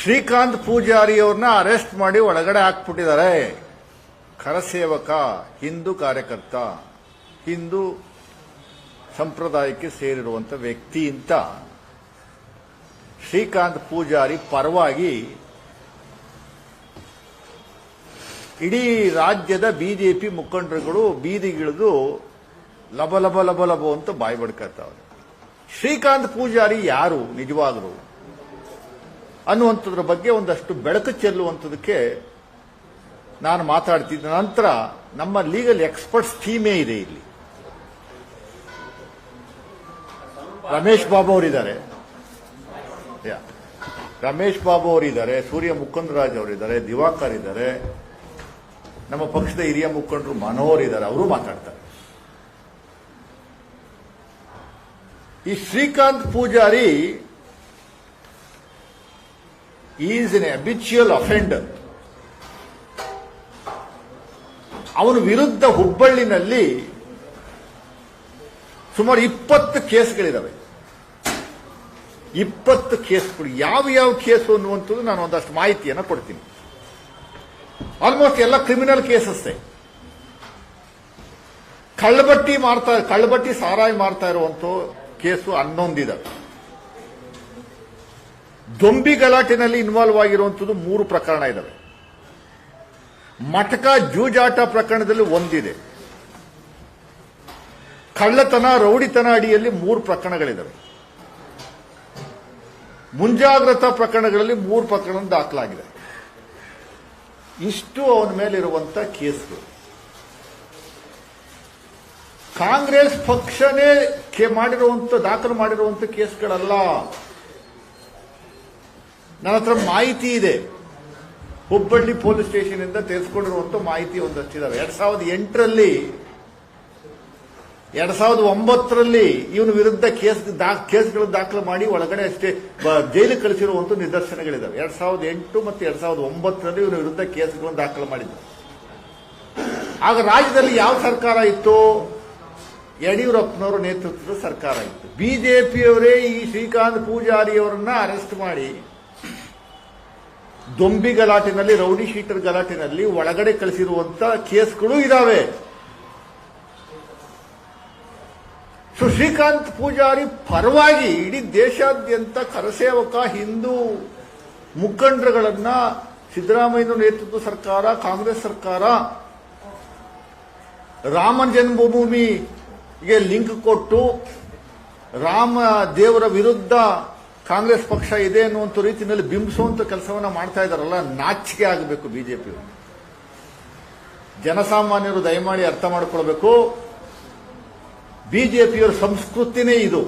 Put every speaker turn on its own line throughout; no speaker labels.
ಶ್ರೀಕಾಂತ್ ಪೂಜಾರಿ ಅವ್ರನ್ನ ಅರೆಸ್ಟ್ ಮಾಡಿ ಒಳಗಡೆ ಹಾಕ್ಬಿಟ್ಟಿದ್ದಾರೆ. ಕರಸೇವಕ, ಹಿಂದೂ ಕಾರ್ಯಕರ್ತ, ಹಿಂದೂ ಸಂಪ್ರದಾಯಕ್ಕೆ ಸೇರಿರುವಂತ ವ್ಯಕ್ತಿ ಅಂತ ಶ್ರೀಕಾಂತ್ ಪೂಜಾರಿ ಪರವಾಗಿ ಇಡೀ ರಾಜ್ಯದ ಬಿಜೆಪಿ ಮುಖಂಡರುಗಳು ಬೀದಿಗಿಳಿದು ಲಬ ಲಬ ಲಬ ಲಬ ಅಂತ ಬಾಯಿ ಬಡ್ಕತ್ತವ್ರೆ. ಶ್ರೀಕಾಂತ್ ಪೂಜಾರಿ ಯಾರು ನಿಜವಾಗಲು ಅನ್ನುವಂಥದ್ರ ಬಗ್ಗೆ ಒಂದಷ್ಟು ಬೆಳಕು ಚೆಲ್ಲುವಂಥದಕ್ಕೆ ನಾನು ಮಾತಾಡ್ತಿದ್ದ ನಂತರ ನಮ್ಮ ಲೀಗಲ್ ಎಕ್ಸ್ಪರ್ಟ್ಸ್ ಟೀಮೇ ಇದೆ ಇಲ್ಲಿ. ರಮೇಶ್ ಬಾಬು ಅವರಿದ್ದಾರೆ, ಸೂರ್ಯ ಮುಕುಂದರಾಜ್ ಅವರಿದ್ದಾರೆ, ದಿವಾಕರ್ ಇದ್ದಾರೆ, ನಮ್ಮ ಪಕ್ಷದ ಹಿರಿಯ ಮುಖಂಡರು ಮನೋಹರ್ ಇದ್ದಾರೆ, ಅವರು ಮಾತಾಡ್ತಾರೆ. ಈ Srikanth Poojari is an habitual offender. ಅವನ ವಿರುದ್ಧ ಹುಬ್ಬಳ್ಳಿನಲ್ಲಿ ಸುಮಾರು 20 ಕೇಸ್ಗಳಿದಾವೆ. 20 ಕೇಸ್ಗಳು. ಯಾವ ಕೇಸು ಅನ್ನುವಂಥದ್ದು ನಾನು ಒಂದಷ್ಟು ಮಾಹಿತಿಯನ್ನು ಕೊಡ್ತೀನಿ. ಆಲ್ಮೋಸ್ಟ್ ಎಲ್ಲ ಕ್ರಿಮಿನಲ್ ಕೇಸಸ್. ಕಳ್ಳಬಟ್ಟಿ ಸಾರಾಯಿ ಮಾರ್ತಾ ಇರುವಂತ ಕೇಸು 11 ಇದಾವೆ. ದೊಂಬಿ ಗಲಾಟೆನಲ್ಲಿ ಇನ್ವಾಲ್ವ್ ಆಗಿರುವಂಥದ್ದು 3 ಪ್ರಕರಣ ಇದಾವೆ. ಮಟಕ ಜೂಜಾಟ ಪ್ರಕರಣದಲ್ಲಿ 1 ಇದೆ. ಕಳ್ಳತನ, ರೌಡಿತನ ಅಡಿಯಲ್ಲಿ 3 ಪ್ರಕರಣಗಳಿದಾವೆ. ಮುಂಜಾಗ್ರತಾ ಪ್ರಕರಣಗಳಲ್ಲಿ 3 ಪ್ರಕರಣ ದಾಖಲಾಗಿದೆ. ಇಷ್ಟು ಅವನ ಮೇಲಿರುವಂತ ಕೇಸ್ಗಳು. ಕಾಂಗ್ರೆಸ್ ಪಕ್ಷನೇ ದಾಖಲು ಮಾಡಿರುವಂತ ಕೇಸ್ಗಳಲ್ಲ. ನನ್ನ ಹತ್ರ ಮಾಹಿತಿ ಇದೆ. ಹುಬ್ಬಳ್ಳಿ ಪೊಲೀಸ್ ಸ್ಟೇಷನ್ ಇಂದ ತೆಗೆದುಕೊಂಡಿರುವಂತ ಮಾಹಿತಿ ಒಂದಷ್ಟಿದಾವೆ. 2008ರಲ್ಲಿ 2009ರಲ್ಲಿ ಇವನ ವಿರುದ್ಧ ಕೇಸ್ಗಳು ದಾಖಲು ಮಾಡಿ ಒಳಗಡೆ ಅಷ್ಟೇ ಜೈಲಿಗೆ ಕಳಿಸಿರುವಂತ ನಿದರ್ಶನಗಳಿದಾವೆ. 2008 ಮತ್ತು 2009ರಲ್ಲಿ ಇವನ ವಿರುದ್ಧ ಕೇಸ್ಗಳನ್ನು ದಾಖಲು ಮಾಡಿದ್ರು. ಆಗ ರಾಜ್ಯದಲ್ಲಿ ಯಾವ ಸರ್ಕಾರ ಇತ್ತು? ಯಡಿಯೂರಪ್ಪನವರ ನೇತೃತ್ವದ ಸರ್ಕಾರ ಇತ್ತು. ಬಿಜೆಪಿಯವರೇ ಈ ಶ್ರೀಕಾಂತ್ ಪೂಜಾರಿ ಅವರನ್ನ ಅರೆಸ್ಟ್ ಮಾಡಿ ದೊಂಬಿ ಗಲಾಟೆನಲ್ಲಿ, ರೌಡಿ ಶೀಟರ್ ಗಲಾಟೆನಲ್ಲಿ ಒಳಗಡೆ ಕಳಿಸಿರುವಂತ ಕೇಸ್ಗಳು ಇದಾವೆ. ಸೊ ಶ್ರೀಕಾಂತ್ ಪೂಜಾರಿ ಪರವಾಗಿ ಇಡೀ ದೇಶಾದ್ಯಂತ ಕರಸೇವಕ, ಹಿಂದೂ ಮುಖಂಡರುಗಳನ್ನ ಸಿದ್ದರಾಮಯ್ಯ ನೇತೃತ್ವದ ಸರ್ಕಾರ, ಕಾಂಗ್ರೆಸ್ ಸರ್ಕಾರ ರಾಮ ಜನ್ಮಭೂಮಿಗೆ ಲಿಂಕ್ ಕೊಟ್ಟು ರಾಮ ದೇವರ ವಿರುದ್ಧ ಕಾಂಗ್ರೆಸ್ ಪಕ್ಷ ಇದೆ ಅನ್ನುವಂಥ ರೀತಿಯಲ್ಲಿ ಬಿಂಬಿಸುವಂತ ಕೆಲಸವನ್ನ ಮಾಡ್ತಾ ಇದ್ದಾರಲ್ಲ, ನಾಚಿಕೆ ಆಗಬೇಕು ಬಿಜೆಪಿಯವರು. ಜನಸಾಮಾನ್ಯರು ದಯಮಾಡಿ ಅರ್ಥ ಮಾಡಿಕೊಳ್ಬೇಕು. ಬಿಜೆಪಿಯವರ ಸಂಸ್ಕೃತಿನೇ ಇದು,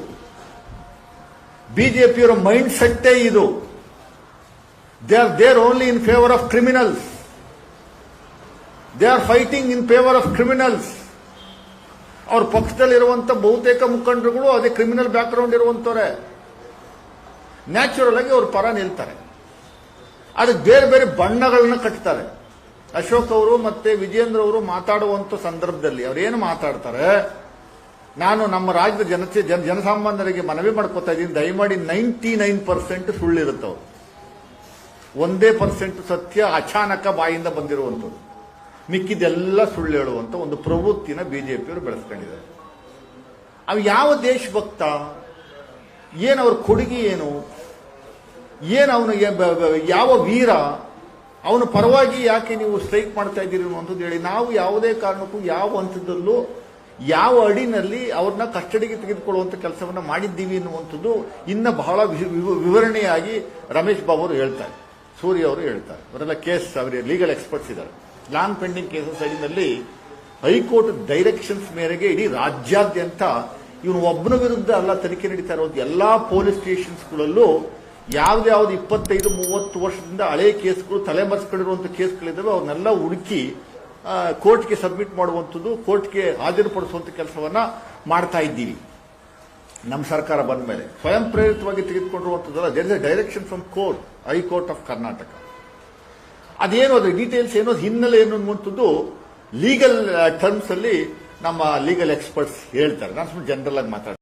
ಬಿಜೆಪಿಯವರ ಮೈಂಡ್ ಸೆಟ್ಟೇ ಇದು. They are there only in favour of criminals. They are fighting in favour of criminals. ಅವ್ರ ಪಕ್ಷದಲ್ಲಿರುವಂತ ಬಹುತೇಕ ಮುಖಂಡರುಗಳು ಅದೇ ಕ್ರಿಮಿನಲ್ ಬ್ಯಾಕ್ ಗ್ರೌಂಡ್ ಇರುವಂತವ್ರೆ. ನ್ಯಾಚುರಲ್ ಆಗಿ ಅವ್ರ ಪರ ನಿಲ್ತಾರೆ. ಅದಕ್ಕೆ ಬೇರೆ ಬೇರೆ ಬಣ್ಣಗಳನ್ನ ಕಟ್ತಾರೆ. ಅಶೋಕ್ ಅವರು ಮತ್ತೆ ವಿಜೇಂದ್ರ ಅವರು ಮಾತಾಡುವಂತ ಸಂದರ್ಭದಲ್ಲಿ ಅವ್ರೇನು ಮಾತಾಡ್ತಾರೆ, ನಾನು ನಮ್ಮ ರಾಜ್ಯದ ಜನಸಾಮಾನ್ಯರಿಗೆ ಮನವಿ ಮಾಡ್ಕೋತಾ ಇದ್ದೀನಿ, ದಯಮಾಡಿ 99% ಸುಳ್ಳಿರುತ್ತವ್ರು. 1% ಸತ್ಯ ಅಚಾನಕ ಬಾಯಿಂದ ಬಂದಿರುವಂಥದ್ದು. ಮಿಕ್ಕಿದೆಲ್ಲ ಸುಳ್ಳು ಹೇಳುವಂತ ಒಂದು ಪ್ರವೃತ್ತಿನ ಬಿಜೆಪಿಯವರು ಬೆಳೆಸ್ಕೊಂಡಿದ್ದಾರೆ. ಅವು ಯಾವ ದೇಶಭಕ್ತ, ಏನು ಅವ್ರ ಕೊಡುಗೆ, ಏನು ಅವನು ಯಾವ ವೀರ, ಅವನ ಪರವಾಗಿ ಯಾಕೆ ನೀವು ಸ್ಟ್ರೈಕ್ ಮಾಡ್ತಾ ಇದ್ದೀರಿ ಅನ್ನುವಂಥದ್ದು ಹೇಳಿ. ನಾವು ಯಾವುದೇ ಕಾರಣಕ್ಕೂ ಯಾವ ಹಂತದಲ್ಲೂ ಯಾವ ಅಡಿನಲ್ಲಿ ಅವ್ರನ್ನ ಕಸ್ಟಡಿಗೆ ತೆಗೆದುಕೊಳ್ಳುವಂತ ಕೆಲಸವನ್ನ ಮಾಡಿದ್ದೀವಿ ಅನ್ನುವಂಥದ್ದು ಇನ್ನ ಬಹಳ ವಿವರಣೆಯಾಗಿ ರಮೇಶ್ ಬಾಬು ಅವರು ಹೇಳ್ತಾರೆ, ಸೂರ್ಯ ಅವರು ಹೇಳ್ತಾರೆ. ಅವರೆಲ್ಲ ಕೇಸ್ ಅವರಿಗೆ ಲೀಗಲ್ ಎಕ್ಸ್ಪರ್ಟ್ಸ್ ಇದ್ದಾರೆ. ಲಾಂಗ್ ಪೆಂಡಿಂಗ್ ಕೇಸಸ್ ಅಡಿನಲ್ಲಿ ಹೈಕೋರ್ಟ್ ಡೈರೆಕ್ಷನ್ಸ್ ಮೇರೆಗೆ ಇಡೀ ರಾಜ್ಯಾದ್ಯಂತ ಇವನು ಒಬ್ಬನ ವಿರುದ್ಧ ಅಲ್ಲ ತನಿಖೆ ನಡೀತಾ ಇರುವಂತ ಎಲ್ಲಾ ಪೊಲೀಸ್ ಸ್ಟೇಷನ್ಸ್ಗಳಲ್ಲೂ ಯಾವ್ದಾವ್ದು 25-30 ವರ್ಷದಿಂದ ಹಳೆ ಕೇಸ್ಗಳು, ತಲೆಮರೆಸ್ಕೊಂಡಿರುವಂತ ಕೇಸ್ಗಳಿದ್ದಾವೆ, ಅವನ್ನೆಲ್ಲ ಹುಡುಕಿ ಕೋರ್ಟ್ಗೆ ಸಬ್ಮಿಟ್ ಮಾಡುವಂಥದ್ದು, ಕೋರ್ಟ್ಗೆ ಹಾಜರುಪಡಿಸುವಂತ ಕೆಲಸವನ್ನ ಮಾಡ್ತಾ ಇದ್ದೀವಿ. ನಮ್ಮ ಸರ್ಕಾರ ಬಂದ ಮೇಲೆ ಸ್ವಯಂ ಪ್ರೇರಿತವಾಗಿ ತೆಗೆದುಕೊಂಡಿರುವಂಥದ್ದಲ್ಲ. There is a direction from court, high court of Karnataka. ಅದೇನು ಅದು ಡೀಟೇಲ್ಸ್ ಏನು, ಹಿನ್ನೆಲೆ ಏನು ಅನ್ನುವಂಥದ್ದು ಲೀಗಲ್ ಟರ್ಮ್ಸ್ ಅಲ್ಲಿ ನಮ್ಮ ಲೀಗಲ್ ಎಕ್ಸ್ಪರ್ಟ್ಸ್ ಹೇಳ್ತಾರೆ. ನಾನು ಸುಮ್ಮನೆ ಜನರಲ್ ಆಗಿ ಮಾತಾಡ್ತೀನಿ.